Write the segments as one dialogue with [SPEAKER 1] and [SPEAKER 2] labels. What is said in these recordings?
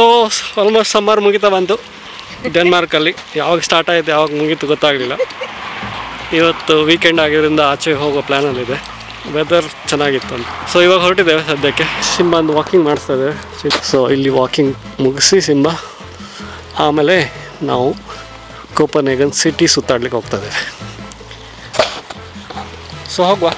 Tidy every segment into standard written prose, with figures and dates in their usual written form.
[SPEAKER 1] So almost summer ಮುಗಿತಾ ಬಂತು ಡೆನ್ಮಾರ್ಕಲ್ಲಿ. ಯಾವಾಗ ಸ್ಟಾರ್ಟ್ ಆಯಿತು ಯಾವಾಗ ಮುಗೀತು ಗೊತ್ತಾಗಲಿಲ್ಲ. ಇವತ್ತು ವೀಕೆಂಡ್ ಆಗಿರೋದ್ರಿಂದ ಆಚೆ ಹೋಗೋ ಪ್ಲ್ಯಾನಲ್ಲಿದೆ. ವೆದರ್ ಚೆನ್ನಾಗಿತ್ತು ಅಂತ. ಸೊ ಇವಾಗ ಹೊರಟಿದ್ದೇವೆ ಸದ್ಯಕ್ಕೆ. ಸಿಂಬ ಒಂದು ವಾಕಿಂಗ್ ಮಾಡಿಸ್ತಾ ಇದ್ದೇವೆ. ಸೊ ಇಲ್ಲಿ ವಾಕಿಂಗ್ ಮುಗಿಸಿ ಸಿಂಬ ಆಮೇಲೆ ನಾವು ಕೋಪನ್ಹೇಗನ್ ಸಿಟಿ ಸುತ್ತಾಡ್ಲಿಕ್ಕೆ ಹೋಗ್ತಾ ಇದ್ದೇವೆ. ಸೊ ಹೋಗುವ.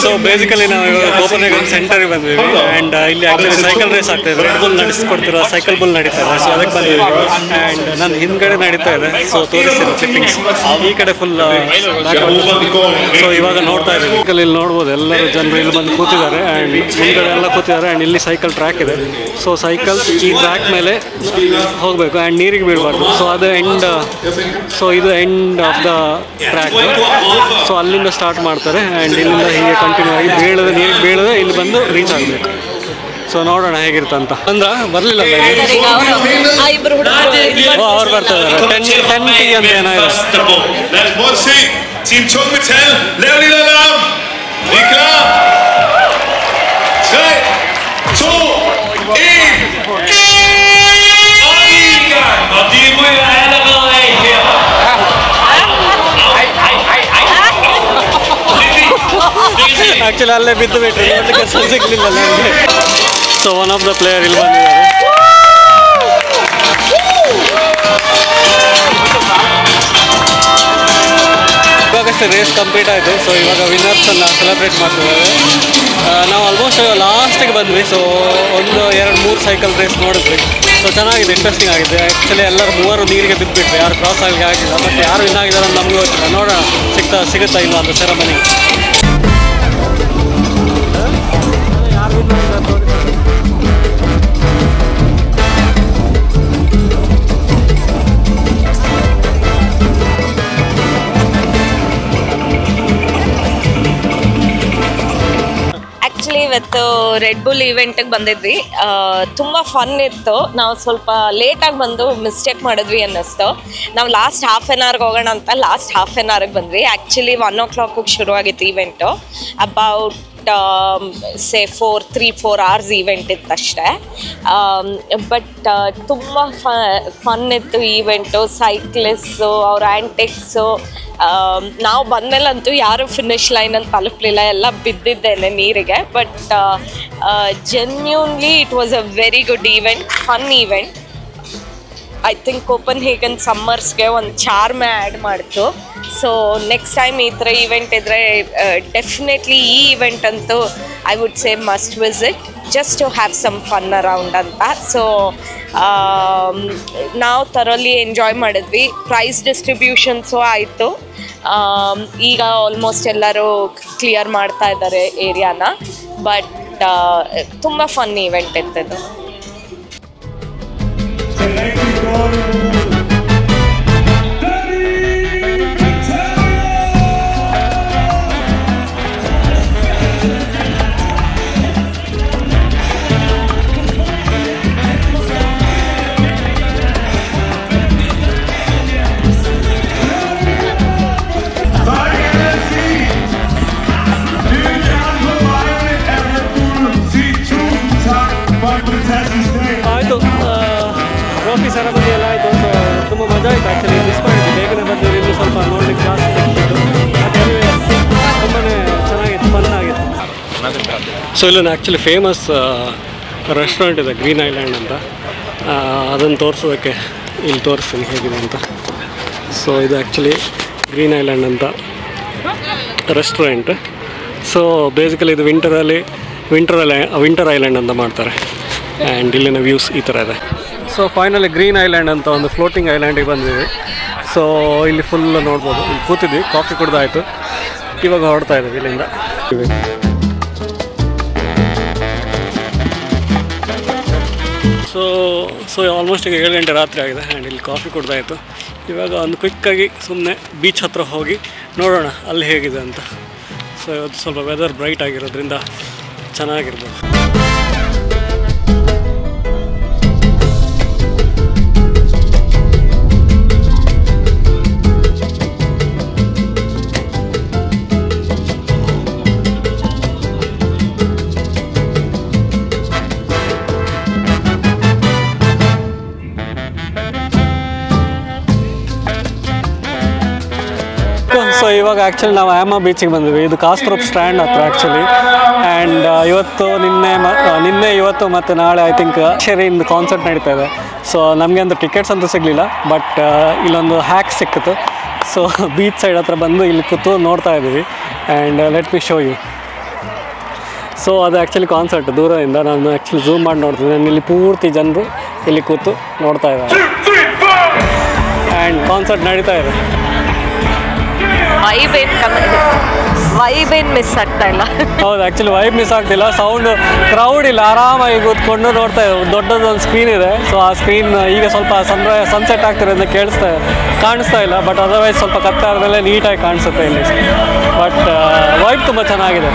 [SPEAKER 1] ಸೊ ಬೇಸಿಕಲಿ ನಾವು ಇವಾಗ ಕೋಪನ್ಹೇಗನ್ ಸೆಂಟರ್ಗೆ ಬಂದಿದ್ದೀವಿ. ಆ್ಯಂಡ್ ಇಲ್ಲಿ ಆ್ಯಕ್ಚುಲಿ ಸೈಕಲ್ ರೇಸ್ ಆಗ್ತಾ ಇದೆ. ರೆಡ್ ಬುಲ್ ನಡೆಸ್ಕೊಡ್ತಿರೋ ಸೈಕಲ್ ಬುಲ್ ನಡೀತಾ ಇದೆ. ಸೊ ಅದಕ್ಕೆ ಬಂದಿದ್ದೀವಿ. ಆ್ಯಂಡ್ ನನ್ನ ಹಿಂದ್ಗಡೆ ನಡೀತಾ ಇದೆ. ಸೊ ತೋರಿಸ್ತೀನಿ ಕ್ಲಿಪ್ಪಿಂಗ್ಸ್. ಈ ಕಡೆ ಫುಲ್. ಸೊ ಇವಾಗ ನೋಡ್ತಾ ಇದ್ದೀವಿ. ಇಲ್ಲಿ ನೋಡ್ಬೋದು ಎಲ್ಲರೂ ಜನರು ಇಲ್ಲಿ ಬಂದು ಕೂತಿದ್ದಾರೆ. ಆ್ಯಂಡ್ ಹಿಂದ್ಗಡೆ ಎಲ್ಲ ಕೂತಿದ್ದಾರೆ. ಆ್ಯಂಡ್ ಇಲ್ಲಿ ಸೈಕಲ್ ಟ್ರ್ಯಾಕ್ ಇದೆ. ಸೊ ಸೈಕಲ್ ಈ ಟ್ರ್ಯಾಕ್ ಮೇಲೆ ಹೋಗಬೇಕು ಆ್ಯಂಡ್ ನೀರಿಗೆ ಬೀಳಬಾರ್ದು. ಸೊ ಅದು ಎಂಡ್. ಸೊ ಇದು end of the track. So ಅಲ್ಲಿಂದ ಸ್ಟಾರ್ಟ್ ಮಾಡ್ತಾರೆ. ಆ್ಯಂಡ್ ಇಲ್ಲಿಂದ ಹೀಗೆ ಕಂಟಿನ್ಯೂ ಆಗಿ ಬೀಳದೆ ನೀರಿಗೆ ಬೀಳದೆ ಇಲ್ಲಿ ಬಂದು ರೀಚ್ ಆಗಬೇಕು. ಸೊ ನೋಡೋಣ ಹೇಗಿರ್ತಂತ. ಅಂದ್ರೆ ಬರಲಿಲ್ಲ ಅವ್ರು ಬರ್ತಾ ಇದ್ದಾರೆ. 10 ಅಂತ ಏನಾಗಿದೆ. ಆ್ಯಕ್ಚುಲಿ ಅಲ್ಲೇ ಬಿದ್ದು ಬಿಟ್ರಿ, ನೋಡಲಿಕ್ಕೆ ಸಿಗಲಿಲ್ಲ ನನಗೆ. So one of the player ಇಲ್ಲಿ ಬಂದಿದ್ದಾರೆ. ಇವಾಗಷ್ಟೇ ರೇಸ್ ಕಂಪ್ಲೀಟ್ ಆಯಿತು. ಸೊ ಇವಾಗ ವಿನ್ನರ್ಸನ್ನು ಸೆಲೆಬ್ರೇಟ್ ಮಾಡ್ತಿದ್ದೇವೆ. ನಾವು ಆಲ್ಮೋಸ್ಟ್ ಲಾಸ್ಟಿಗೆ ಬಂದ್ವಿ. ಸೊ 1-2-3 ಸೈಕಲ್ ರೇಸ್ ನೋಡಿದ್ವಿ. ಸೊ ಚೆನ್ನಾಗಿದೆ, ಇಂಟ್ರೆಸ್ಟಿಂಗ್ ಆಗಿದೆ. ಆ್ಯಕ್ಚುಲಿ ಎಲ್ಲರೂ 3 ನೀರಿಗೆ ಬಿದ್ದುಬಿಟ್ವಿ. ಯಾರು ಕ್ರಾಸ್ ಆಗಲಿ ಆಗಿಲ್ಲ. ಮತ್ತು ಯಾರು ವಿನ್ ಆಗಿದ್ದಾರೆ ಅಂತ ನಮಗೂ ಗೊತ್ತಿಲ್ಲ. ನೋಡೋಣ ಸಿಗುತ್ತಾ ಇಲ್ಲ ಅಂತ ಸೆರೆಮನಿ.
[SPEAKER 2] ಇವತ್ತು ರೆಡ್ ಬುಲ್ ಇವೆಂಟಿಗೆ ಬಂದಿದ್ವಿ. ತುಂಬ ಫನ್ ಇತ್ತು. ನಾವು ಸ್ವಲ್ಪ ಲೇಟಾಗಿ ಬಂದು ಮಿಸ್ಟೇಕ್ ಮಾಡಿದ್ವಿ ಅನ್ನಿಸ್ತು. ನಾವು ಲಾಸ್ಟ್ ಹಾಫ್ ಆನ್ ಅವರ್ಗೆ ಹೋಗೋಣ ಅಂತ ಲಾಸ್ಟ್ ಹಾಫ್ ಆನ್ ಅವರ್ಗೆ ಬಂದ್ವಿ. ಆ್ಯಕ್ಚುಲಿ 1 o'clock ಶುರುವಾಗಿತ್ತು event. About say 3-4 hours event ಇತ್ತು ಅಷ್ಟೇ. ಬಟ್ ತುಂಬ ಫನ್ ಇತ್ತು ಈವೆಂಟು. ಸೈಕ್ಲಿಸ್ಟು ಅವ್ರ ಆ್ಯಂಟಿಕ್ಸು. ನಾವು ಬಂದಮೇಲಂತೂ ಯಾರು ಫಿನಿಶ್ ಲೈನಲ್ಲಿ ತಲುಪಲಿಲ್ಲ, ಎಲ್ಲ ಬಿದ್ದಿದ್ದೇನೆ ನೀರಿಗೆ. But genuinely it was a very good event, fun event. I think Copenhagen ಸಮ್ಮರ್ಸ್ಗೆ ಒಂದು ಚಾರ್ಮೆ ಆ್ಯಡ್ ಮಾಡ್ತು. ಸೊ ನೆಕ್ಸ್ಟ್ ಟೈಮ್ ಈ ಥರ ಈವೆಂಟ್ ಇದ್ದರೆ ಡೆಫಿನೆಟ್ಲಿ ಈ ಈವೆಂಟ್ ಅಂತೂ I would say must visit, just to have some fun around ಅಂತ. ಸೊ ನಾವು ಥರಲಿ ಎಂಜಾಯ್ ಮಾಡಿದ್ವಿ. ಪ್ರೈಸ್ ಡಿಸ್ಟ್ರಿಬ್ಯೂಷನ್ಸು ಆಯಿತು. ಈಗ ಆಲ್ಮೋಸ್ಟ್ ಎಲ್ಲರೂ ಕ್ಲಿಯರ್ ಮಾಡ್ತಾ ಇದ್ದಾರೆ ಏರಿಯಾನ. ಬಟ್ ತುಂಬ ಫನ್ ಈವೆಂಟ್ ಇತ್ತು.
[SPEAKER 1] ಆಯಿತು, ಟ್ರೋಫಿ ಸೆರೆಮನಿ ಎಲ್ಲ ಆಯಿತು. ಸೊ ತುಂಬ ಮಜಾ ಆಯಿತು. ಆ್ಯಕ್ಚುಲಿ ಮಿಸ್ ಮಾಡಿದ್ವಿ. ಬೇಗನೆ ಬಂದಿದ್ದು ಇನ್ನೂ ಸ್ವಲ್ಪ ನೋಡ್ಲಿಕ್ಕೆ ಜಾಸ್ತಿ ಸಿಕ್ಕಿತ್ತು. ತುಂಬಾ ಚೆನ್ನಾಗಿತ್ತು, ಫನ್ ಆಗಿತ್ತು. ಸೊ ಇಲ್ಲೊಂದು ಆ್ಯಕ್ಚುಲಿ ಫೇಮಸ್ ರೆಸ್ಟೋರೆಂಟ್ ಇದೆ, ಗ್ರೀನ್ ಐಲ್ಯಾಂಡ್ ಅಂತ. ಅದನ್ನು ತೋರಿಸೋದಕ್ಕೆ ಇಲ್ಲಿ ತೋರಿಸ್ತೀನಿ ಹೇಗಿದೆ ಅಂತ. ಸೊ ಇದು ಆ್ಯಕ್ಚುಲಿ ಗ್ರೀನ್ ಐಲ್ಯಾಂಡ್ ಅಂತ ರೆಸ್ಟೋರೆಂಟ್. ಸೊ ಬೇಸಿಕಲಿ ಇದು ವಿಂಟರ್ ಐಲ್ಯಾಂಡ್ ಅಂತ ಮಾಡ್ತಾರೆ. ಆ್ಯಂಡ್ ಇಲ್ಲಿನ ವ್ಯೂಸ್ ಈ ಥರ ಇದೆ. ಸೊ ಫೈನಲಿ ಗ್ರೀನ್ ಐಲ್ಯಾಂಡ್ ಅಂತ ಒಂದು ಫ್ಲೋಟಿಂಗ್ ಐಲ್ಯಾಂಡಿಗೆ ಬಂದಿದ್ವಿ. ಸೊ ಇಲ್ಲಿ ಫುಲ್ ನೋಡ್ಬೋದು. ಇಲ್ಲಿ ಕೂತಿದ್ವಿ, ಕಾಫಿ ಕುಡ್ದಾಯಿತು. ಇವಾಗ ಹೊರಡ್ತಾ ಇದ್ದೀವಿ ಇಲ್ಲಿಂದ. ಸೊ ಆಲ್ಮೋಸ್ಟ್ ಈಗ 7 ಗಂಟೆ ರಾತ್ರಿ ಆಗಿದೆ. ಆ್ಯಂಡ್ ಇಲ್ಲಿ ಕಾಫಿ ಕುಡ್ದಾಯಿತು. ಇವಾಗ ಒಂದು ಕ್ವಿಕ್ಕಾಗಿ ಸುಮ್ಮನೆ ಬೀಚ್ ಹತ್ರ ಹೋಗಿ ನೋಡೋಣ ಅಲ್ಲಿ ಹೇಗಿದೆ ಅಂತ. ಸೊ ಇವತ್ತು ಸ್ವಲ್ಪ ವೆದರ್ ಬ್ರೈಟ್ ಆಗಿರೋದ್ರಿಂದ ಚೆನ್ನಾಗಿರ್ಬೋದು. ಇವಾಗ ಆ್ಯಕ್ಚುಲಿ ನಾವು ಆ್ಯಮ ಬೀಚಿಗೆ ಬಂದ್ವಿ. ಇದು ಕಾಸ್ಟ್ರೋಪ್ ಸ್ಟ್ಯಾಂಡ್ ಹತ್ರ ಆ್ಯಕ್ಚುಲಿ. ಆ್ಯಂಡ್ ನಿನ್ನೆ ಇವತ್ತು ಮತ್ತು ನಾಳೆ ಐ ಥಿಂಕ್ ಶೆರಿಯಿಂದ ಕಾನ್ಸರ್ಟ್ ನಡೀತಾ ಇದೆ. ಸೊ ನಮಗೆ ಅಂತೂ ಟಿಕೆಟ್ಸ್ ಅಂತೂ ಸಿಗಲಿಲ್ಲ, ಬಟ್ ಇಲ್ಲೊಂದು ಹ್ಯಾಕ್ ಸಿಕ್ಕಿತು. ಸೊ ಬೀಚ್ ಸೈಡ್ ಹತ್ರ ಬಂದು ಇಲ್ಲಿ ಕೂತು ನೋಡ್ತಾ ಇದ್ದೀವಿ. And let me show you. So ಅದು ಆ್ಯಕ್ಚುಲಿ ಕಾನ್ಸರ್ಟ್ ದೂರದಿಂದ ನಾನು ಆ್ಯಕ್ಚುಲಿ ಝೂಮ್ ಮಾಡಿ ನೋಡ್ತೀನಿ. ನಾನು ಇಲ್ಲಿ ಪೂರ್ತಿ ಜನರು ಇಲ್ಲಿ ಕೂತು ನೋಡ್ತಾ ಇದ್ದಾರೆ. ಆ್ಯಂಡ್ ಕಾನ್ಸರ್ಟ್ ನಡೀತಾ ಇದೆ.
[SPEAKER 2] ವೈಬ್ ಏನು ಮಿಸ್ ಆಗ್ತಾ ಇಲ್ಲ.
[SPEAKER 1] ಹೌದು, ಆ್ಯಕ್ಚುಲಿ ವೈಬ್ ಮಿಸ್ ಆಗ್ತಿಲ್ಲ. ಸೌಂಡು ಕ್ರೌಡ್ ಇಲ್ಲ, ಆರಾಮಾಗಿ ಕೂತ್ಕೊಂಡು ನೋಡ್ತಾ ಇದ್ದಾರೆ. ದೊಡ್ಡದೊಂದು ಸ್ಕ್ರೀನ್ ಇದೆ. ಸೊ ಆ ಸ್ಕ್ರೀನ್ ಈಗ ಸ್ವಲ್ಪ ಸನ್ಸೆಟ್ ಆಗ್ತಿರೋದ್ರಿಂದ ಕಾಣಿಸ್ತಾ ಇಲ್ಲ, ಬಟ್ ಅದರ್ವೈಸ್ ಸ್ವಲ್ಪ ಕತ್ತಾದ್ಮೇಲೆ ನೀಟಾಗಿ ಕಾಣಿಸುತ್ತೆ ಇಲ್ಲಿ. ಬಟ್ ವೈಬ್ ತುಂಬ ಚೆನ್ನಾಗಿದೆ.